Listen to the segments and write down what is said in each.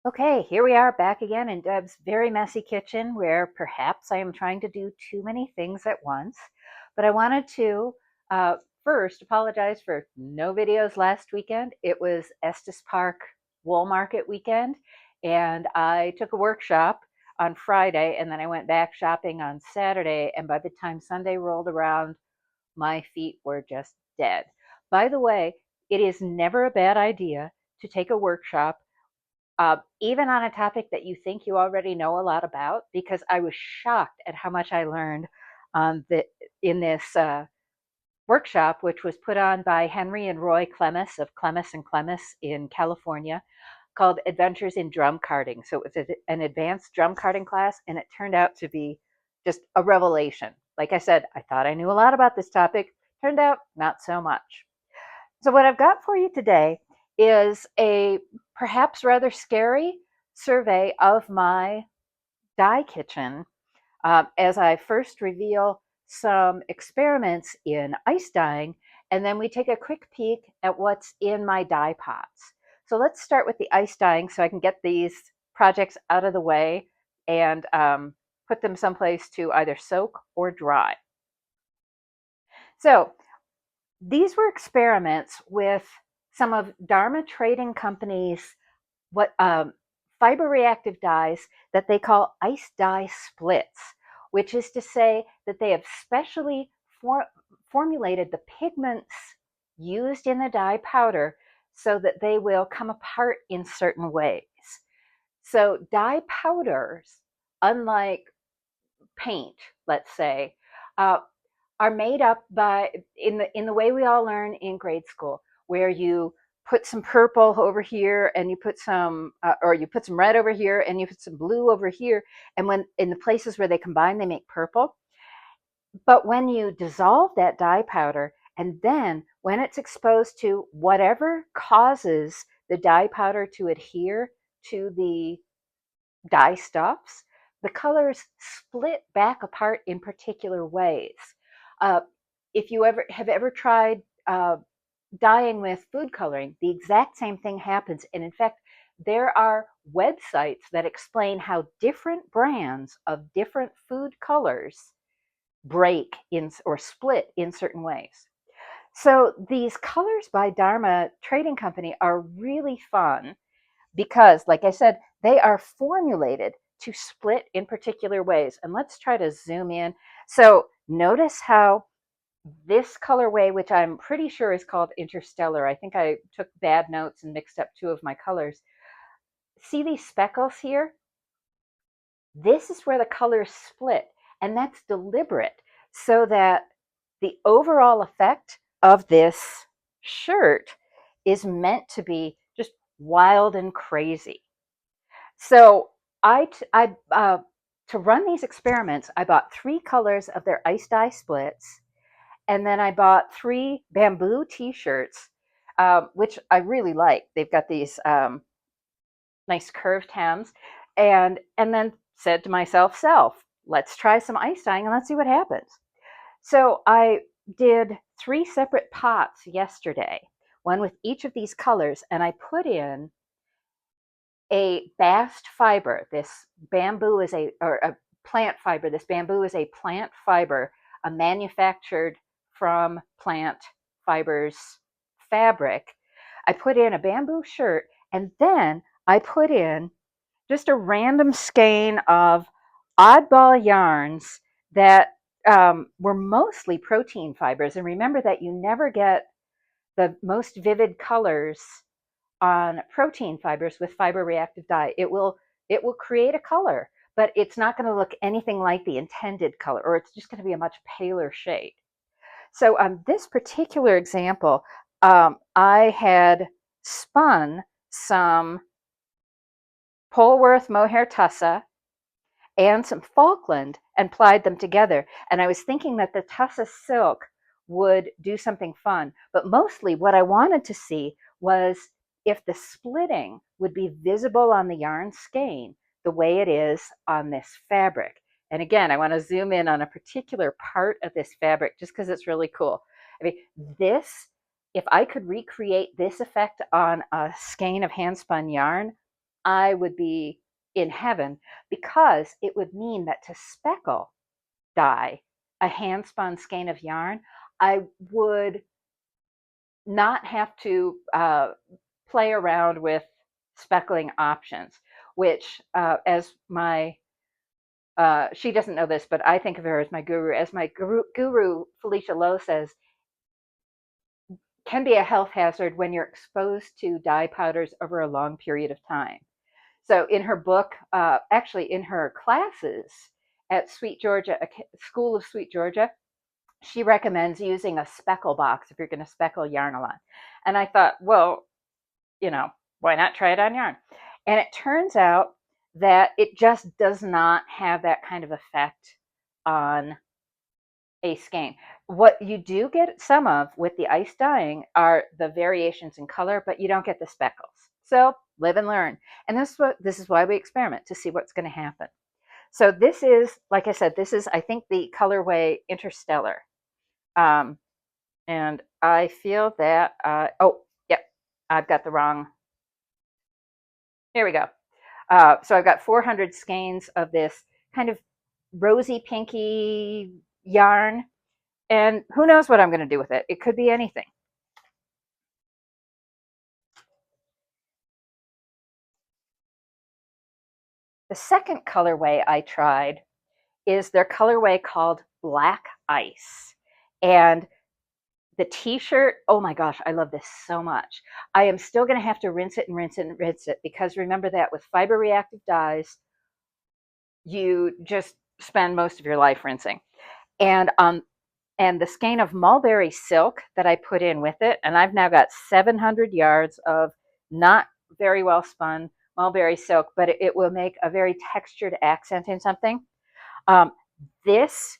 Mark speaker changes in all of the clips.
Speaker 1: Okay, here we are back again in Deb's very messy kitchen where perhaps I am trying to do too many things at once. But I wanted to uh, first apologize for no videos last weekend. It was Estes Park Wool Market weekend, and I took a workshop on Friday, and then I went back shopping on Saturday. And by the time Sunday rolled around, my feet were just dead. By the way, it is never a bad idea to take a workshop even on a topic that you think you already know a lot about, because I was shocked at how much I learned in this workshop, which was put on by Henry and Roy Clemis of Clemis and Clemis in California, called Adventures in Drum Carting. So it was an advanced drum carting class, and it turned out to be just a revelation. Like I said, I thought I knew a lot about this topic. Turned out not so much. So, what I've got for you today is a perhaps rather scary survey of my dye kitchen as I first reveal some experiments in ice dyeing, and then we take a quick peek at what's in my dye pots. So, let's start with the ice dyeing so I can get these projects out of the way and put them someplace to either soak or dry. So, these were experiments with some of Dharma Trading Company's what fiber reactive dyes that they call ice dye splits, which is to say that they have specially formulated the pigments used in the dye powder so that they will come apart in certain ways. So dye powders, unlike paint, let's say, uh, are made up by in the way we all learn in grade school, where you put some purple over here and you put some or you put some red over here and you put some blue over here, and when in the places where they combine they make purple. But when you dissolve that dye powder, and then when it's exposed to whatever causes the dye powder to adhere to the dye stuffs, the colors split back apart in particular ways. Uh, if you ever tried dyeing with food coloring, the exact same thing happens. And in fact, there are websites that explain how different brands of different food colors break in or split in certain ways. So these colors by Dharma Trading Company are really fun because, like I said, they are formulated to split in particular ways. And let's try to zoom in. So notice how this colorway, which I'm pretty sure is called Interstellar, I think I took bad notes and mixed up two of my colors. See these speckles here? This is where the colors split, and that's deliberate so that the overall effect of this shirt is meant to be just wild and crazy. So to run these experiments, I bought 3 colors of their ice dye splits, and then I bought 3 bamboo T-shirts, which I really like. They've got these nice curved hems, and then said to myself, let's try some ice dyeing and let's see what happens. So I did 3 separate pots yesterday, one with each of these colors, and I put in a bast fiber. This bamboo is a plant fiber. This bamboo is a plant fiber, manufactured from plant fibers fabric. I put in a bamboo shirt, and then I put in just a random skein of oddball yarns that were mostly protein fibers. And remember that you never get the most vivid colors on protein fibers with fiber reactive dye. It will create a color, but it's not going to look anything like the intended color, or it's just going to be a much paler shade. So on this particular example, I had spun some Polworth mohair tussa and some Falkland and plied them together. And I was thinking that the tussa silk would do something fun. But mostly what I wanted to see was if the splitting would be visible on the yarn skein the way it is on this fabric. And again, I want to zoom in on a particular part of this fabric just because it's really cool. I mean, if I could recreate this effect on a skein of handspun yarn, I would be in heaven, because it would mean that to speckle dye a hand spun skein of yarn, I would not have to play around with speckling options, which, as my she doesn't know this, but I think of her as my guru. As my guru Felicia Lowe says, can be a health hazard when you're exposed to dye powders over a long period of time. So in her book, actually in her classes at Sweet Georgia, School of Sweet Georgia, she recommends using a speckle box if you're going to speckle yarn a lot. And I thought, well, why not try it on yarn? And it turns out that it just does not have that kind of effect on a skein. What you do get some of with the ice dyeing are the variations in color, but you don't get the speckles. So live and learn. And this is why we experiment, to see what's going to happen. So this is, like I said, this is, I think, the colorway Interstellar. And I feel that, oh, yep, I've got the wrong, here we go. So I've got 400 skeins of this kind of rosy pinky yarn, and who knows what I'm going to do with it. It could be anything. The second colorway I tried is their colorway called Black Ice. And the t-shirt, oh my gosh, I love this so much. I am still going to have to rinse it and rinse it and rinse it, because remember that with fiber reactive dyes, you just spend most of your life rinsing. And and the skein of mulberry silk that I put in with it, and I've now got 700 yards of not very well spun mulberry silk, but it will make a very textured accent in something. Um, this,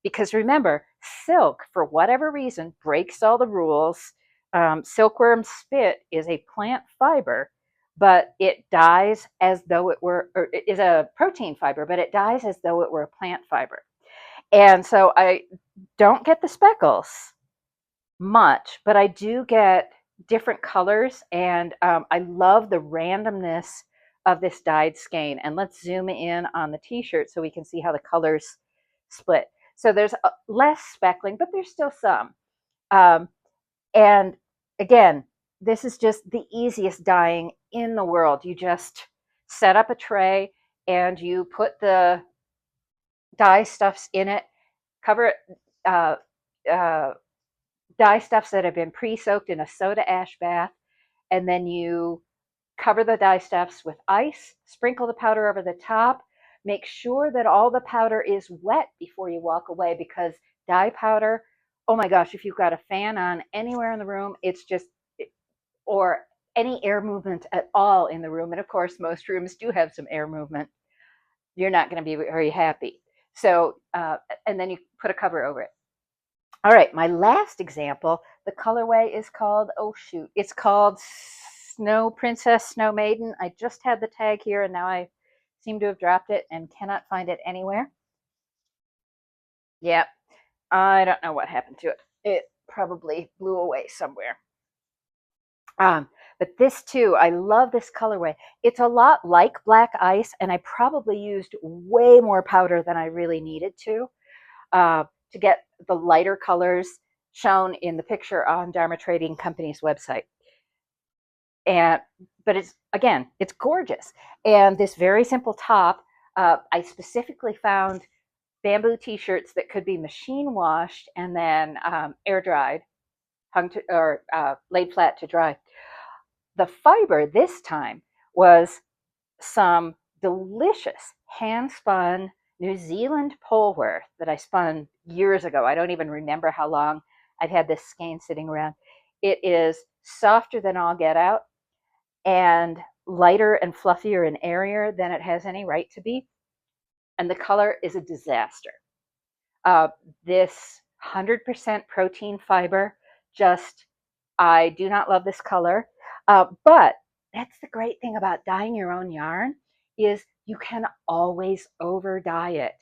Speaker 1: because remember, silk, for whatever reason, breaks all the rules. Silkworm spit is a plant fiber, but it dyes as though it were, or it is a protein fiber, but it dyes as though it were a plant fiber. And so I don't get the speckles much, but I do get different colors, and I love the randomness of this dyed skein. And let's zoom in on the t-shirt so we can see how the colors split. So there's less speckling, but there's still some. And again, this is just the easiest dyeing in the world. You just set up a tray and you put the dye stuffs in it, cover it, uh, uh, dye stuffs that have been pre-soaked in a soda ash bath, and then you cover the dye stuffs with ice, sprinkle the powder over the top, make sure that all the powder is wet before you walk away, because dye powder, oh my gosh, if you've got a fan on anywhere in the room, it's just, or any air movement at all in the room, and of course most rooms do have some air movement, you're not going to be very happy. So, and then you put a cover over it. All right, my last example, the colorway is called, oh shoot, it's called Snow Princess, Snow Maiden. I just had the tag here and now I seem to have dropped it and cannot find it anywhere. Yep, I don't know what happened to it. It probably blew away somewhere. But this too, I love this colorway. It's a lot like Black Ice, and I probably used way more powder than I really needed to get the lighter colors shown in the picture on Dharma Trading Company's website. And but it's, again, it's gorgeous. And this very simple top, I specifically found bamboo t-shirts that could be machine washed and then air dried, hung to, or laid flat to dry. The fiber this time was some delicious hand spun New Zealand poleware that I spun years ago. I don't even remember how long I've had this skein sitting around. It is softer than all get out and lighter and fluffier and airier than it has any right to be. And the color is a disaster. This 100% protein fiber, just, I do not love this color. But that's the great thing about dyeing your own yarn, is you can always over dye it.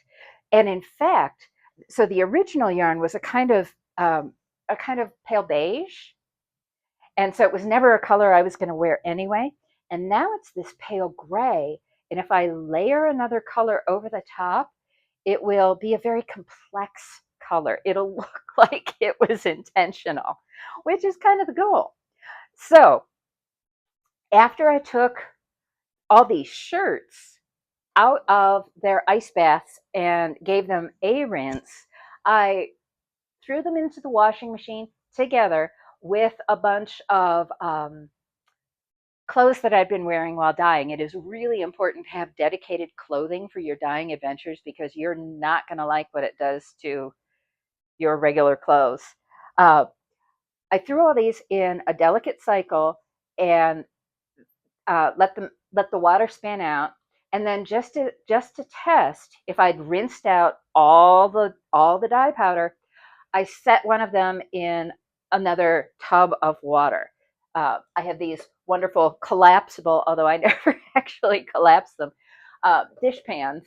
Speaker 1: And in fact, so the original yarn was a kind of pale beige, and so it was never a color I was going to wear anyway. And now it's this pale gray. And if I layer another color over the top, it will be a very complex color. It'll look like it was intentional, which is kind of the goal. So after I took all these shirts out of their ice baths and gave them a rinse, I threw them into the washing machine together with a bunch of clothes that I'd been wearing while dyeing. It is really important to have dedicated clothing for your dyeing adventures because you're not going to like what it does to your regular clothes. Uh, I threw all these in a delicate cycle and let the water span out, and then just to test if I'd rinsed out all the dye powder, I set one of them in another tub of water. I have these wonderful collapsible, although I never actually collapsed them, dish pans,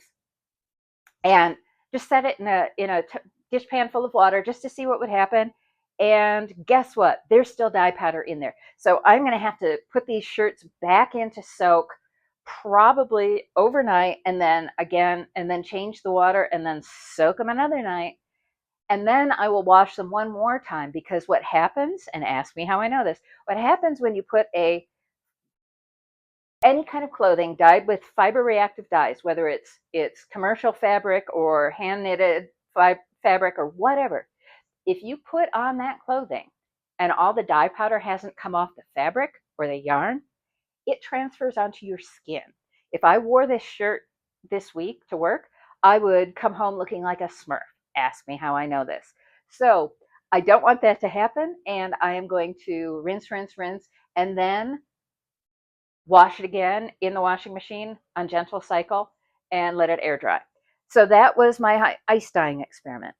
Speaker 1: and just set it in a dish pan full of water just to see what would happen. And guess what? There's still dye powder in there. So I'm going to have to put these shirts back into soak probably overnight, and then again, and then change the water and then soak them another night. And then I will wash them one more time, because what happens, and ask me how I know this, what happens when you put any kind of clothing dyed with fiber reactive dyes, whether it's commercial fabric or hand knitted fabric or whatever, if you put on that clothing and all the dye powder hasn't come off the fabric or the yarn, it transfers onto your skin. If I wore this shirt this week to work, I would come home looking like a smurf. Ask me how I know this. So I don't want that to happen, and I am going to rinse, rinse, rinse, and then wash it again in the washing machine on gentle cycle and let it air dry. So that was my ice dyeing experiment.